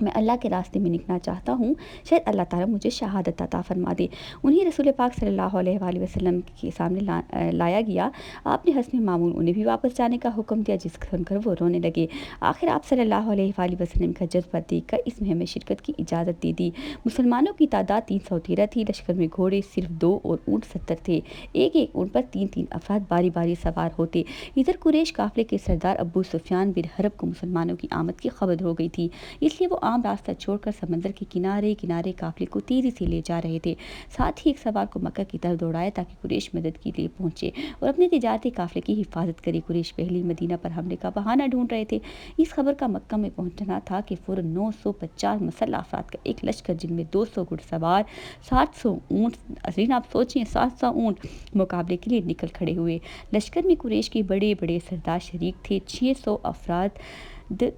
میں اللہ کے راستے میں نکلنا چاہتا ہوں، شاید اللہ تعالیٰ مجھے شہادت عطا فرما دے۔ انہیں رسول پاک صلی اللہ علیہ وآلہ وسلم کے سامنے لایا گیا۔ آپ نے حسب معمول انہیں بھی واپس جانے کا حکم دیا، جس سن کر وہ رونے لگے۔ آخر آپ صلی اللہ علیہ وآلہ وسلم کا جذبہ دیکھ کر اس مہم میں شرکت کی اجازت دے دی۔ مسلمانوں کی تعداد 313 تھی۔ لشکر میں گھوڑے صرف 2 اور اونٹ 70 تھے۔ ایک ایک اونٹ پر 3 افراد باری باری سوار ہوتے۔ ادھر قریش قافلے کے سردار ابو سفیان بن حرب کو مسلمانوں کی آمد کی خبر ہو گئی تھی، اس لیے وہ عام راستہ چھوڑ کر سمندر کے کنارے کنارے قافلے کو تیزی سے لے جا رہے تھے۔ ساتھ ہی ایک سوار کو مکہ کی طرف دوڑایا تاکہ قریش مدد کے لیے پہنچے اور اپنے تجارتی قافلے کی حفاظت کرے۔ قریش پہلی مدینہ پر حملے کا بہانہ ڈھونڈ رہے تھے۔ اس خبر کا مکہ میں پہنچنا تھا کہ فوراً 950 مسلح افراد کا ایک لشکر، جن میں 200 گھڑ سوار، 700 اونٹ، آپ سوچیں 700 اونٹ، مقابلے کے لیے نکل کھڑے ہوئے۔ لشکر میں قریش کے بڑے بڑے سردار شریک تھے۔ 600 افراد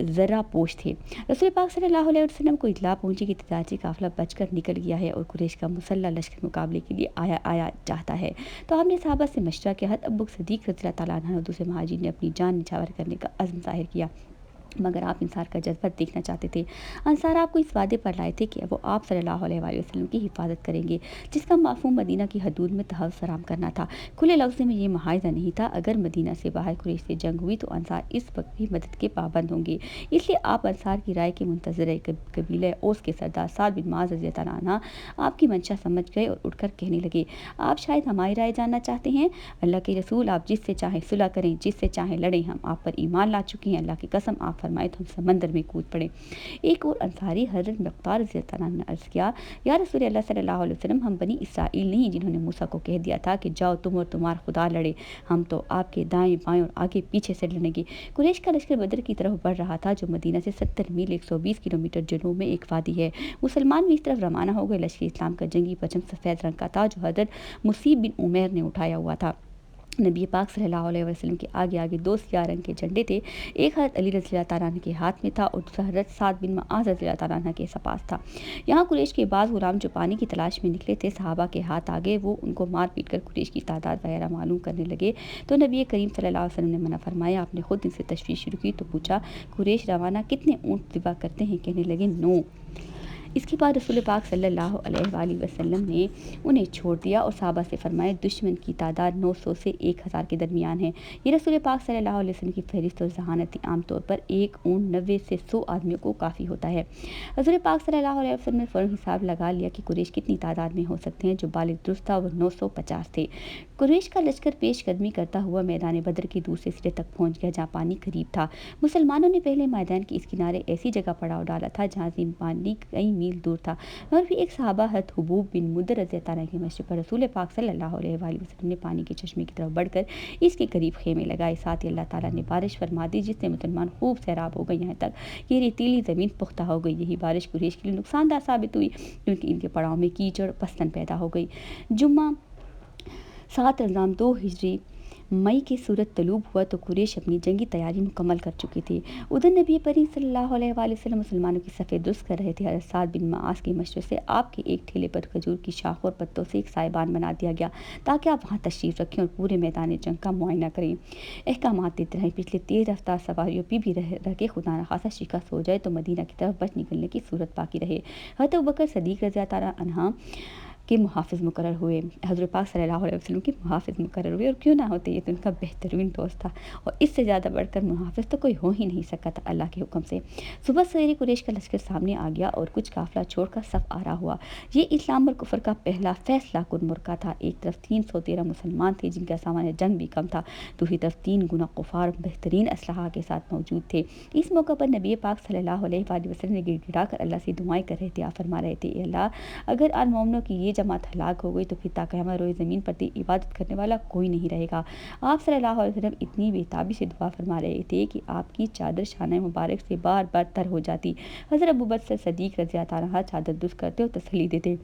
ذرہ پوش تھے۔ رسول پاک صلی اللہ علیہ وسلم کو اطلاع پہنچی کہ تجارتی قافلہ بچ کر نکل گیا ہے اور قریش کا مسلح لشکر مقابلے کے لیے آیا چاہتا ہے، تو آپ نے صحابہ سے مشورہ کیا۔ حضرت ابو بکر صدیق رضی اللہ تعالیٰ عنہ اور دوسرے مہاجرین نے اپنی جان نچھاور کرنے کا عزم ظاہر کیا، مگر آپ انصار کا جذبہ دیکھنا چاہتے تھے۔ انصار آپ کو اس وعدے پر لائے تھے کہ وہ آپ صلی اللہ علیہ وآلہ وسلم کی حفاظت کریں گے، جس کا مفہوم مدینہ کی حدود میں تحفظ فراہم کرنا تھا۔ کھلے لفظ میں یہ معاہدہ نہیں تھا، اگر مدینہ سے باہر قریش سے جنگ ہوئی تو انصار اس وقت بھی مدد کے پابند ہوں گے۔ اس لیے آپ انصار کی رائے کے منتظر رہے۔ قبیلہ اوس کے سردار سعد بن معاذ رضی اللہ عنہ آپ کی منشا سمجھ گئے اور اٹھ کر کہنے لگے، آپ شاید ہماری رائے جاننا چاہتے ہیں؟ اللہ کے رسول، آپ جس سے چاہیں صلح کریں، جس سے چاہیں لڑیں، ہم آپ پر ایمان لا چکے ہیں۔ اللہ کی قسم، آپ فرمائے تو ہم سمندر میں کود پڑے۔ ایک اور انصاری حضرت مقدار رضی اللہ عنہ نے عرض کیا، یا رسول اللہ صلی اللہ علیہ وسلم، ہم بنی اسرائیل نہیں جنہوں نے موسیٰ کو کہہ دیا تھا کہ جاؤ تم اور تمہارا خدا لڑے، ہم تو آپ کے دائیں بائیں اور آگے پیچھے سے لڑیں گے۔ قریش کا لشکر بدر کی طرف بڑھ رہا تھا، جو مدینہ سے 70 میل 120 کلومیٹر جنوب میں ایک وادی ہے۔ مسلمان بھی اس طرف روانہ ہو گئے۔ لشکر اسلام کا جنگی پرچم سفید رنگ کا تھا، جو حضرت مصعب بن عمیر نے اٹھایا ہوا تھا۔ نبی پاک صلی اللہ علیہ وسلم کے آگے آگے 2 سیاہ رنگ کے جھنڈے تھے، ایک حضرت علی رضی اللہ تعالیٰ عنہ کے ہاتھ میں تھا اور دوسرا حضرت سعد بن معاذ رضی اللہ تعالیٰ عنہ کے پاس تھا۔ یہاں قریش کے بعض غلام جو پانی کی تلاش میں نکلے تھے، صحابہ کے ہاتھ آگے، وہ ان کو مار پیٹ کر قریش کی تعداد وغیرہ معلوم کرنے لگے، تو نبی کریم صلی اللہ علیہ وسلم نے منع فرمایا۔ آپ نے خود ان سے تشویش شروع کی تو پوچھا، قریش روانہ کتنے اونٹ ذبح کرتے ہیں؟ کہنے لگے 9۔ اس کے بعد رسول پاک صلی اللہ علیہ وآلہ وسلم نے انہیں چھوڑ دیا اور صحابہ سے فرمایا، دشمن کی تعداد 900 سے 1000 کے درمیان ہے۔ یہ رسول پاک صلی اللہ علیہ وسلم کی فہرست اور ذہانت تھی۔ عام طور پر ایک اونٹ 90 سے 100 آدمیوں کو کافی ہوتا ہے۔ رسول پاک صلی اللہ علیہ وسلم نے فوراً حساب لگا لیا کہ قریش کتنی تعداد میں ہو سکتے ہیں۔ جو بالغ درست تھا وہ 950 تھے۔ قریش کا لشکر پیش قدمی کرتا ہوا میدان بدر کے دوسرے سرے تک پہنچ گیا، جہاں پانی قریب تھا۔ مسلمانوں نے پہلے میدان کے اس کنارے ایسی جگہ پڑاؤ ڈالا تھا جہاں سے پانی کئی میل دور تھا، اور بھی ایک صحابہ حضرت حبوب بن مدر رضی اللہ عنہ کی مشورے پر رسول پاک صلی اللہ علیہ وآلہ وسلم نے پانی کے چشمے کی طرف بڑھ کر اس کے قریب خیمے لگائے۔ ساتھ ہی اللہ تعالیٰ نے بارش فرما دی، جس سے مسلمان خوب سیراب ہو گئے، یہاں تک کہ ریتیلی زمین پختہ ہو گئی۔ یہی بارش قریش کے لیے نقصان دہ ثابت ہوئی، کیونکہ ان کے پڑاؤ میں کیچڑ پستن پیدا ہو گئی۔ جمعہ 7 رمضان 2 ہجری مئی کی صورت طلوع ہوا تو قریش اپنی جنگی تیاری مکمل کر چکے تھے۔ ادھر نبی کریم صلی اللہ علیہ وآلہ وسلم مسلمانوں کی صفیں درست کر رہے تھے۔ حضرت سعد بن معاذ کے مشورے سے آپ کے ایک ٹھیلے پر کھجور کی شاخوں اور پتوں سے ایک سائبان بنا دیا گیا، تاکہ آپ وہاں تشریف رکھیں اور پورے میدان جنگ کا معائنہ کریں۔ احکامات دیتے رہیں، پچھلے تیز رفتار سواریوں پہ بھی رہ کے خدا نخواستہ شکست ہو جائے تو مدینہ کی طرف بچ نکلنے کی صورت باقی رہے۔ حضرت ابوبکر صدیق رضی اللہ تعالیٰ عنہ کے محافظ مقرر ہوئے، حضرت پاک صلی اللہ علیہ وسلم کے محافظ مقرر ہوئے، اور کیوں نہ ہوتے، یہ تو ان کا بہترین دوست تھا، اور اس سے زیادہ بڑھ کر محافظ تو کوئی ہو ہی نہیں سکتا تھا اللہ کے حکم سے۔ صبح سویرے قریش کا لشکر سامنے آ گیا اور کچھ قافلہ چھوڑ کر صف آرا ہوا۔ یہ اسلام اور کفر کا پہلا فیصلہ کن موقع تھا۔ ایک طرف 313 مسلمان تھے جن کا سامان جنگ بھی کم تھا، دوسری طرف 3 گنا کفار بہترین اسلحہ کے ساتھ موجود تھے۔ اس موقع پر نبی پاک صلی اللہ علیہ وآلہ وسلم نے گڑ گڑا کر اللہ سے دعائیں کر رہے تھے۔ آپ فرما رہے تھے، اے اللہ، اگر ان مومنوں کی یہ جماعت ہلاک ہو گئی تو پھر تا قیامت روئے زمین پر عبادت کرنے والا کوئی نہیں رہے گا۔ آپ صلی اللہ علیہ وسلم اتنی بےتابی سے دعا فرما رہے تھے کہ آپ کی چادر شانہ مبارک سے بار بار تر ہو جاتی۔ حضرت ابوبکر صدیق رضی اللہ عنہ چادر درست کرتے اور تسلی دیتے۔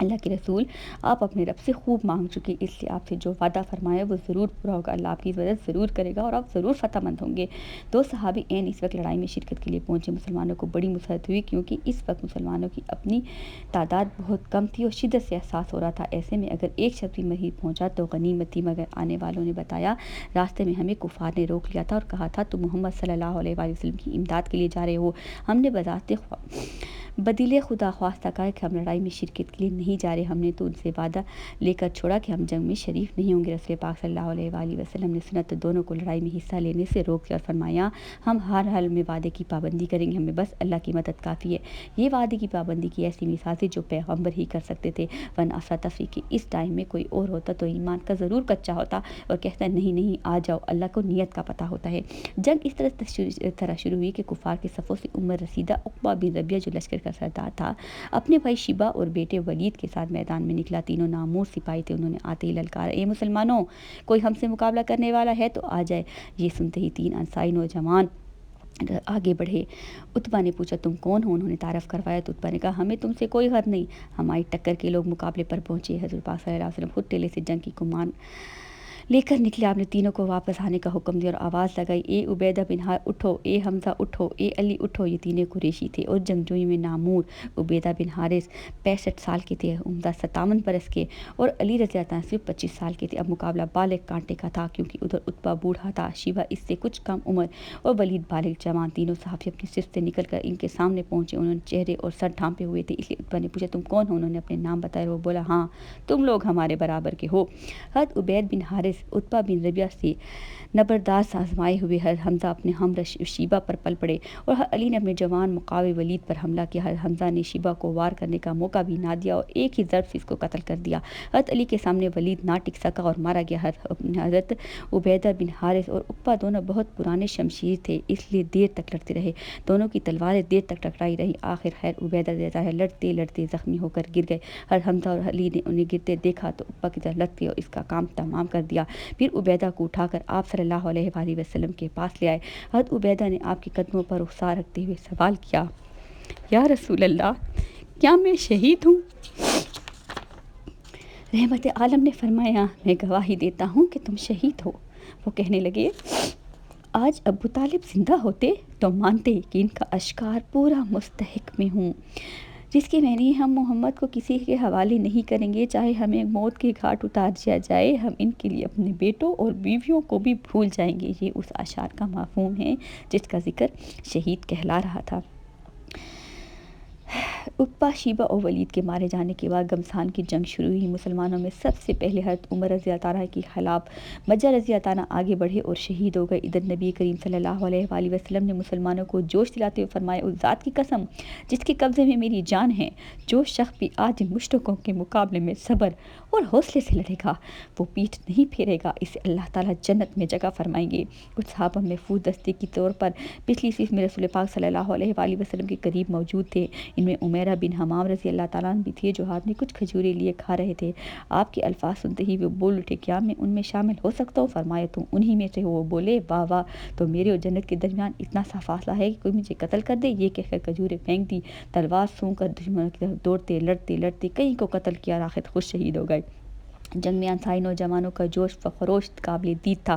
اللہ کے رسول، آپ اپنے رب سے خوب مانگ چکے، اس لیے آپ سے جو وعدہ فرمایا وہ ضرور پورا ہوگا، اللہ آپ کی مدد ضرور کرے گا اور آپ ضرور فتح مند ہوں گے۔ دو صحابی عین اس وقت لڑائی میں شرکت کے لیے پہنچے۔ مسلمانوں کو بڑی مسرت ہوئی کیونکہ اس وقت مسلمانوں کی اپنی تعداد بہت کم تھی اور شدت سے احساس ہو رہا تھا۔ ایسے میں اگر ایک شخص بھی مزید پہنچا تو غنیمت تھی، مگر آنے والوں نے بتایا راستے میں ہمیں کفار نے روک لیا تھا اور کہا تھا تم محمد صلی اللہ علیہ وآلہ وسلم کی امداد کے لیے جا رہے ہو۔ ہم نے بذات بدل خدا خواستہ کہا کہ ہم لڑائی میں شرکت کے لیے نہیں جا رہے۔ ہم نے تو ان سے وعدہ لے کر چھوڑا کہ ہم جنگ میں شریک نہیں ہوں گے۔ رسول پاک صلی اللہ علیہ وآلہ وسلم نے سنا تو دونوں کو لڑائی میں حصہ لینے سے روک دیا اور فرمایا ہم ہر حال میں وعدے کی پابندی کریں گے، ہمیں بس اللہ کی مدد کافی ہے۔ یہ وعدے کی پابندی کی ایسی مثال تھی جو پیغمبر ہی کر سکتے تھے، ورنہ افراتفری کے اس ٹائم میں کوئی اور ہوتا تو ایمان کا ضرور کچا ہوتا اور کہتا نہیں نہیں آ جاؤ، اللہ کو نیت کا پتہ ہوتا ہے۔ جنگ اس طرح شروع ہوئی کہ کفار کے صفوں سے عمر رسیدہ عقبہ بن ربیعہ جو لشکر کا سردار تھا اپنے بھائی شیبہ اور بیٹے ولید کے ساتھ میدان میں نکلا۔ تینوں نامور سپاہی تھے، انہوں نے آتے ہی للکارا اے مسلمانوں، کوئی ہم سے مقابلہ کرنے والا ہے تو آ جائے۔ یہ سنتے ہی 3 انصاری نوجوان آگے بڑھے۔ عتبہ نے پوچھا تم کون ہو؟ انہوں نے تعارف کروایا تو عتبہ نے کہا ہمیں تم سے کوئی غرض نہیں، ہماری ٹکر کے لوگ مقابلے پر پہنچے۔ حضرت پاک صلی اللہ علیہ وسلم خود ٹیلے سے جنگ کی کمان لے کر نکلے۔ آپ نے تینوں کو واپس آنے کا حکم دیا اور آواز لگائی اے عبیدہ بن حارث اٹھو، اے حمزہ اٹھو، اے علی اٹھو۔ یہ تینوں قریشی تھے اور جنگجوئوں میں نامور عبیدہ بن حارث 65 سال کے تھے، حمزہ 57 برس کے اور علی رضی اللہ عنہ صرف 25 سال کے تھے۔ اب مقابلہ بالغ کانٹے کا تھا کیونکہ ادھر عتبہ بوڑھا تھا، شیبہ اس سے کچھ کم عمر اور ولید بالغ جوان۔ تینوں صحابی اپنی صف سے نکل کر ان کے سامنے پہنچے، انہوں نے چہرے اور سر ڈھانپے ہوئے تھے، اس لیے عتبہ نے پوچھا تم کون ہو؟ انہوں نے اپنے نام بتایا اور وہ بولا ہاں تم لوگ ہمارے برابر کے ہو۔ حضرت عبید بن حارث عتبہ بن ربیعہ سے نبرداز آزمائے ہوئے حمزہ اپنے ہمراہ شیبہ پر پل پڑے اور علی نے اپنے جوان مقاوی ولید پر حملہ کیا۔ حمزہ نے شیبہ کو وار کرنے کا موقع بھی نہ دیا اور ایک ہی ضرب سے اس کو قتل کر دیا۔ حضرت علی کے سامنے ولید نہ ٹک سکا اور مارا گیا۔ حضرت عبیدہ بن حارث اور عقبہ دونوں بہت پرانے شمشیر تھے، اس لیے دیر تک لڑتے رہے، دونوں کی تلواریں دیر تک ٹکرائی رہی۔ آخر خیر عبیدہ لڑتے لڑتے زخمی ہو کر گر گئے۔ حمزہ اور علی نے انہیں گرتے دیکھا تو عقبہ کی طرف لڑتے اور اس کا کام تمام کر دیا۔ پھر عبیدہ کو اٹھا کر آپ صلی اللہ علیہ وآلہ وسلم کے پاس لے آئے۔ حضرت عبیدہ نے آپ کے قدموں پر رخسار رکھتے ہوئے سوال کیا یا رسول اللہ کیا میں شہید ہوں؟ رحمت عالم نے فرمایا میں گواہی دیتا ہوں کہ تم شہید ہو۔ وہ کہنے لگے آج ابو طالب زندہ ہوتے تو مانتے کہ ان کا اشکار پورا مستحق میں ہوں، جس کے میں نے ہم محمد کو کسی کے حوالے نہیں کریں گے، چاہے ہمیں موت کے گھاٹ اتار دیا جائے، ہم ان کے لیے اپنے بیٹوں اور بیویوں کو بھی بھول جائیں گے۔ یہ اس اشعار کا مفہوم ہے جس کا ذکر شہید کہلا رہا تھا۔ عقبہ، شیبہ اور ولید کے مارے جانے کے بعد گھمسان کی جنگ شروع ہوئی۔ مسلمانوں میں سب سے پہلے حضرت عمر رضی اللہ عنہ کے خلاف مجہ رضی اللہ عنہ آگے بڑھے اور شہید ہو گئے۔ ادھر نبی کریم صلی اللہ علیہ وآلہ وسلم نے مسلمانوں کو جوش دلاتے ہوئے فرمایا اس ذات کی قسم جس کے قبضے میں میری جان ہے، جو شخص بھی آج ان مشرکوں کے مقابلے میں صبر اور حوصلے سے لڑے گا وہ پیٹھ نہیں پھیرے گا، اسے اللہ تعالیٰ جنت میں جگہ فرمائیں گے۔ کچھ صحابہ محفوظ دستے کے طور پر پچھلی صف میں رسول پاک صلی اللہ علیہ وآلہ وسلم کے قریب موجود تھے۔ ان میں عمیرہ بن حمام رضی اللہ تعالیٰ عنہ بھی تھے جو ہاتھ میں کچھ کھجوریں لیے کھا رہے تھے۔ آپ کے الفاظ سنتے ہی وہ بول اٹھے کیا میں ان میں شامل ہو سکتا ہوں؟ فرمایا تم انہی میں سے ہو۔ وہ بولے واہ واہ، تو میرے اور جنت کے درمیان اتنا سا فاصلہ ہے کہ کوئی مجھے قتل کر دے؟ یہ کہہ کر کھجوریں پھینک دی، تلوار سونک کر دشمنوں کی طرف دوڑتے لڑتے لڑتے کئی کو قتل کیا اور آخر خود شہید ہو گئے۔ جنگ میں انصاری نوجوانوں کا جوش و خروش قابل دید تھا۔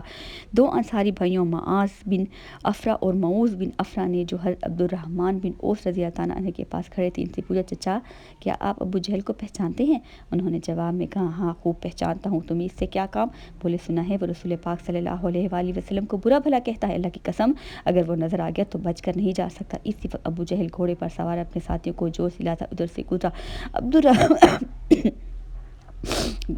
2 انصاری بھائیوں معاذ بن افرا اور معوذ بن افرا نے جو حضرت عبد الرحمن بن اوس رضی اللہ عنہ کے پاس کھڑے تھے ان سے پوچھا چچا کیا آپ ابو جہل کو پہچانتے ہیں؟ انہوں نے جواب میں کہا ہاں خوب پہچانتا ہوں، تمہیں اس سے کیا کام؟ بولے سنا ہے وہ رسول پاک صلی اللہ علیہ وآلہ وسلم کو برا بھلا کہتا ہے، اللہ کی قسم اگر وہ نظر آ گیا تو بچ کر نہیں جا سکتا۔ اسی وقت ابو جہل گھوڑے پر سوار اپنے ساتھیوں کو جوش دلاتا ادھر سے گزرا۔ عبد الرحمن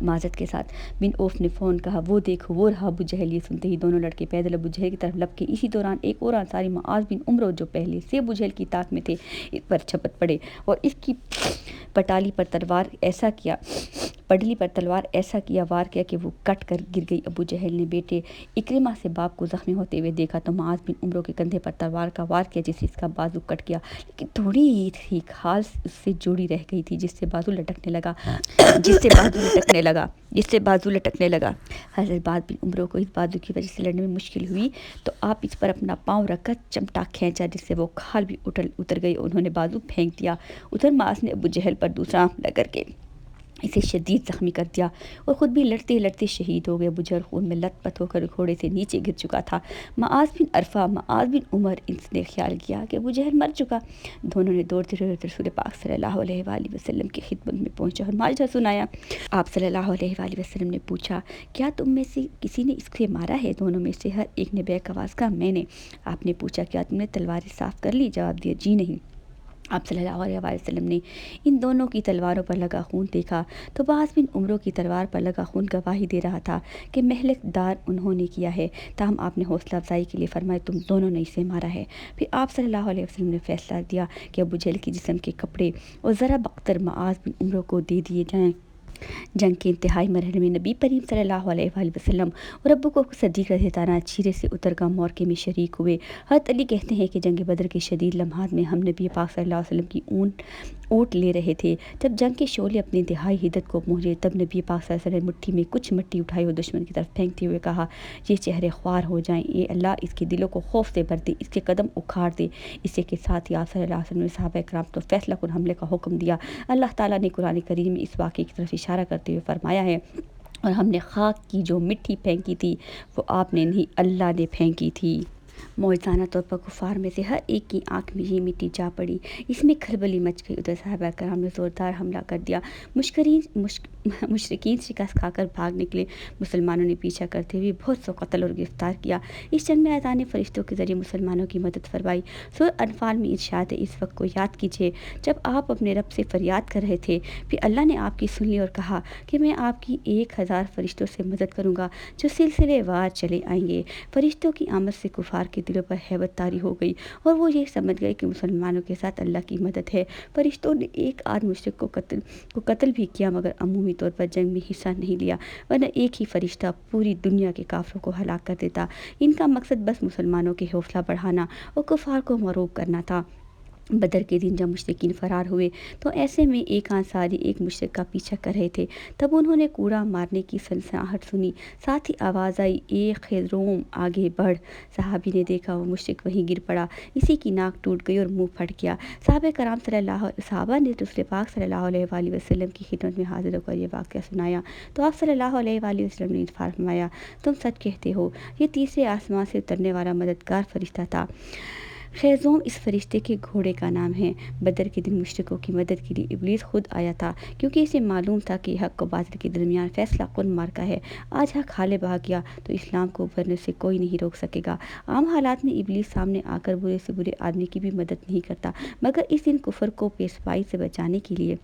معذرت کے ساتھ بن اوف نے فون کہا وہ دیکھو وہ رہا ابو جہل۔ یہ سنتے ہی دونوں لڑکے پیدل ابو جہل کی طرف لپکے۔ اسی دوران ایک اور انصاری معاذ بن عمرو جو پہلے سے ابو جہل کی طاق میں تھے اس پر چھپٹ پڑے اور اس کی پٹالی پر تلوار ایسا کیا وار کیا کہ وہ کٹ کر گر گئی۔ ابو جہل نے بیٹے اکرمہ سے باپ کو زخمی ہوتے ہوئے دیکھا تو معاذ بن عمرو کے کندھے پر تلوار کا وار کیا جس سے اس کا بازو کٹ گیا، لیکن تھوڑی سی کھال اس سے جوڑی رہ گئی تھی جس سے بازو لٹکنے لگا۔ حضرت بعد بن عمرو کو اس بازو کی وجہ سے لڑنے میں مشکل ہوئی تو آپ اس پر اپنا پاؤں رکھ کر چمٹا کھینچا جس سے وہ کھال بھی اتر گئی، انہوں نے بازو پھینک دیا۔ ادھر معاذ نے ابو جہل پر دوسرا حملہ کر کے اسے شدید زخمی کر دیا اور خود بھی لڑتے لڑتے شہید ہو گئے۔ ابو جہل خون میں لت پت ہو کر گھوڑے سے نیچے گر چکا تھا۔ معاذ بن عرفہ، معاذ بن عمر، اس نے خیال کیا کہ ابو جہل مر چکا۔ دونوں نے دوڑتے ہوئے رسول پاک صلی اللہ علیہ وآلہ وسلم کی خدمت میں پہنچا اور ماجرا سنایا۔ آپ صلی اللہ علیہ وآلہ وسلم نے پوچھا، کیا تم میں سے کسی نے اس کو مارا ہے؟ دونوں میں سے ہر ایک نے بیک آواز کہا، میں نے۔ آپ نے پوچھا، کیا تم نے تلواریں صاف کر لی؟ جواب دیا، جی نہیں۔ آپ صلی اللہ علیہ وآلہ وسلم نے ان دونوں کی تلواروں پر لگا خون دیکھا تو معاذ بن عمر کی تلوار پر لگا خون گواہی دے رہا تھا کہ مہلک دار انہوں نے کیا ہے۔ تاہم آپ نے حوصلہ افزائی کے لیے فرمایا، تم دونوں نے اسے مارا ہے۔ پھر آپ صلی اللہ علیہ وسلم نے فیصلہ دیا کہ ابو جہل کے جسم کے کپڑے اور ذرا بختر معاذ بن عمر کو دے دیے جائیں۔ جنگ کے انتہائی مرحلے میں نبی کریم صلی اللہ علیہ وآلہ وسلم اور ابو بکر صدیق رضی اللہ عنہ چیرے سے اتر کر معرکے میں شریک ہوئے۔ حضرت علی کہتے ہیں کہ جنگ بدر کے شدید لمحات میں ہم نبی پاک صلی اللہ علیہ وسلم کی اونٹ لے رہے تھے۔ جب جنگ کے شعلے اپنی انتہائی حدت کو پہنچے تب نبی پاک صلی اللہ علیہ وسلم نے مٹھی میں کچھ مٹی اٹھائی اور دشمن کی طرف پھینکتے ہوئے کہا، یہ چہرے خوار ہو جائیں، اے اللہ اس کے دلوں کو خوف سے بھر دے، اس کے قدم اکھاڑ دے۔ اسی کے ساتھ ہی آپ صلی اللہ علیہ وسلم نے صحابہ کرام کو فیصلہ کن حملے کا حکم دیا۔ اللہ تعالیٰ نے قرآن کریم میں اس واقعے کی طرف اشارہ کرتے ہوئے فرمایا ہے، اور ہم نے خاک کی جو مٹی پھینکی تھی وہ آپ نے نہیں، اللہ نے پھینکی تھی۔ موجزانہ طور پر کفار میں سے ہر ایک کی آنکھ میں یہ مٹی جا پڑی۔ اس میں کھلبلی مچ گئی۔ ادھر صحابہ کرام نے زوردار حملہ کر دیا۔ مشرکین شکست کھا کر بھاگ نکلے۔ مسلمانوں نے پیچھا کرتے ہوئے بہت سو قتل اور گرفتار کیا۔ اس جنگ میں اللہ نے فرشتوں کے ذریعے مسلمانوں کی مدد فرمائی۔ سورہ انفال میں ارشاد ہے، اس وقت کو یاد کیجیے جب آپ اپنے رب سے فریاد کر رہے تھے، پھر اللہ نے آپ کی سن لی اور کہا کہ میں آپ کی 1000 فرشتوں سے مدد کروں گا جو سلسلے وار چلے آئیں گے۔ فرشتوں کی آمد سے کفار کے دلوں پر ہیبت طاری ہو گئی اور وہ یہ سمجھ گئے کہ مسلمانوں کے ساتھ اللہ کی مدد ہے۔ فرشتوں نے ایک آدھ مشرک کو قتل بھی کیا مگر عمومی طور پر جنگ میں حصہ نہیں لیا، ورنہ ایک ہی فرشتہ پوری دنیا کے کافروں کو ہلاک کر دیتا۔ ان کا مقصد بس مسلمانوں کے حوصلہ بڑھانا اور کفار کو مرعوب کرنا تھا۔ بدر کے دن جب مشرکین فرار ہوئے تو ایسے میں ایک انصاری ایک مشرک کا پیچھا کر رہے تھے۔ تب انہوں نے کوڑا مارنے کی سنسناہٹ سنی، ساتھ ہی آواز آئی، اے خیزروم آگے بڑھ۔ صحابی نے دیکھا وہ مشرک وہیں گر پڑا، اسی کی ناک ٹوٹ گئی اور منہ پھٹ گیا۔ صحابہ نے رسول پاک صلی اللہ علیہ وآلہ وسلم کی خدمت میں حاضر ہو کر یہ واقعہ سنایا تو آپ صلی اللہ علیہ وآلہ وسلم نے فرمایا، تم سچ کہتے ہو، یہ تیسرے آسمان سے اترنے والا مددگار فرشتہ تھا۔ خیزوم اس فرشتے کے گھوڑے کا نام ہے۔ بدر کے دن مشرکوں کی مدد کے لیے ابلیس خود آیا تھا، کیونکہ اسے معلوم تھا کہ حق و باطل کے درمیان فیصلہ کن معرکہ ہے۔ آج حق غالب آ گیا تو اسلام کو ابھرنے سے کوئی نہیں روک سکے گا۔ عام حالات میں ابلیس سامنے آ کر برے سے برے آدمی کی بھی مدد نہیں کرتا، مگر اس دن کفر کو پیشوائی سے بچانے کے لیے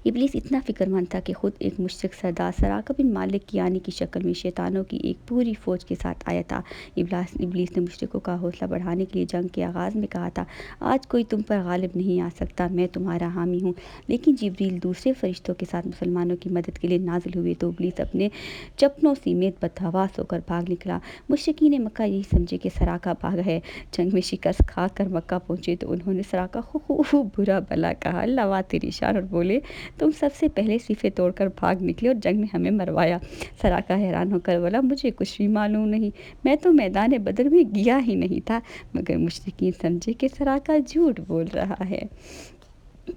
ابلیس اتنا فکر مند تھا کہ خود ایک مشرک سردار سراقہ بن مالک کیانی کی شکل میں شیطانوں کی ایک پوری فوج کے ساتھ آیا تھا۔ ابلیس نے مشرکوں کا حوصلہ بڑھانے کے لیے جنگ کے آغاز میں کہا تھا، آج کوئی تم پر غالب نہیں آ سکتا، میں تمہارا حامی ہوں۔ لیکن جبریل دوسرے فرشتوں کے ساتھ مسلمانوں کی مدد کے لیے نازل ہوئے تو ابلیس اپنے چپنوں سمیت بدحواس ہو کر بھاگ نکلا۔ مشرکین مکہ یہی سمجھے کہ سراقہ بھاگا ہے۔ جنگ میں شکست کھا کر مکہ پہنچے تو انہوں نے سراقہ کو خوب برا بھلا کہا، اللہ تیری شان، اور بولے، تم سب سے پہلے صفیں توڑ کر بھاگ نکلے اور جنگ میں ہمیں مروایا۔ سراقہ حیران ہو کر بولا، مجھے کچھ بھی معلوم نہیں، میں تو میدان بدر میں گیا ہی نہیں تھا۔ مگر مشرکین سمجھے کہ سراقہ جھوٹ بول رہا ہے۔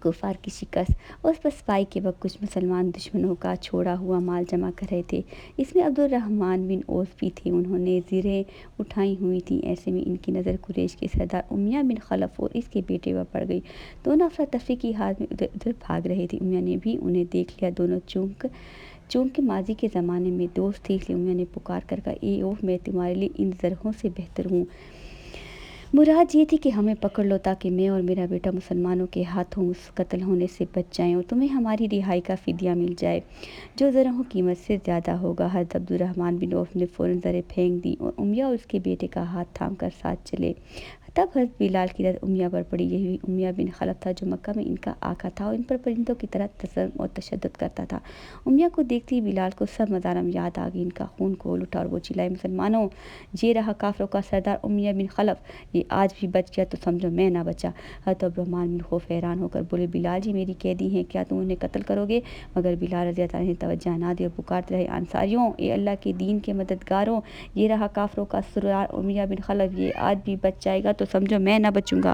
کفار کی شکست اور پسپائی کے وقت کچھ مسلمان دشمنوں کا چھوڑا ہوا مال جمع کر رہے تھے۔ اس میں عبد الرحمن بن عوف بھی تھے۔ انہوں نے زریں اٹھائی ہوئی تھیں۔ ایسے میں ان کی نظر قریش کے سردار امیہ بن خلف اور اس کے بیٹے پر پڑ گئی۔ دونوں افراتفری کی حالت میں ادھر ادھر بھاگ رہے تھے۔ امیہ نے بھی انہیں دیکھ لیا۔ دونوں چونکہ ماضی کے زمانے میں دوست تھے، اس لیے امیہ نے پکار کر کہا، اے عوف، میں تمہارے لیے ان زرہوں سے بہتر ہوں۔ مراد یہ تھی کہ ہمیں پکڑ لو تاکہ میں اور میرا بیٹا مسلمانوں کے ہاتھوں قتل ہونے سے بچ جائیں اور تمہیں ہماری رہائی کا فدیہ مل جائے جو زرہوں قیمت سے زیادہ ہوگا۔ حضرت عبد الرحمن بن عوف نے فوراً زریں پھینک دیں اور امیہ اور اس کے بیٹے کا ہاتھ تھام کر ساتھ چلے۔ تب حضرت بلال کی نظر امیہ پر پڑی۔ یہی امیہ بن خلف تھا جو مکہ میں ان کا آقا تھا اور ان پر پرندوں کی طرح ظلم اور تشدد کرتا تھا۔ امیہ کو دیکھتے ہی بلال کو سب مظالم یاد آ گئی۔ ان کا خون کھول اٹھا اور وہ چلائے، مسلمانوں، یہ رہا کافروں کا سردار امیہ بن خلف، یہ آج بھی بچ گیا تو سمجھو میں نہ بچا۔ حضرت عبد الرحمن بن عوف حیران ہو کر بولے، بلال جی میری قیدی ہیں، کیا تم انہیں قتل کرو گے؟ مگر بلال رضی اللہ عنہ نے توجہ نہ دی اور پکارتے رہے، انصاریوں، اے اللہ کے دین کے مددگاروں، یہ رہا کافروں کا سردار امیہ بن خلف، یہ آج بھی بچ جائے گا تو سمجھو میں نہ بچوں گا۔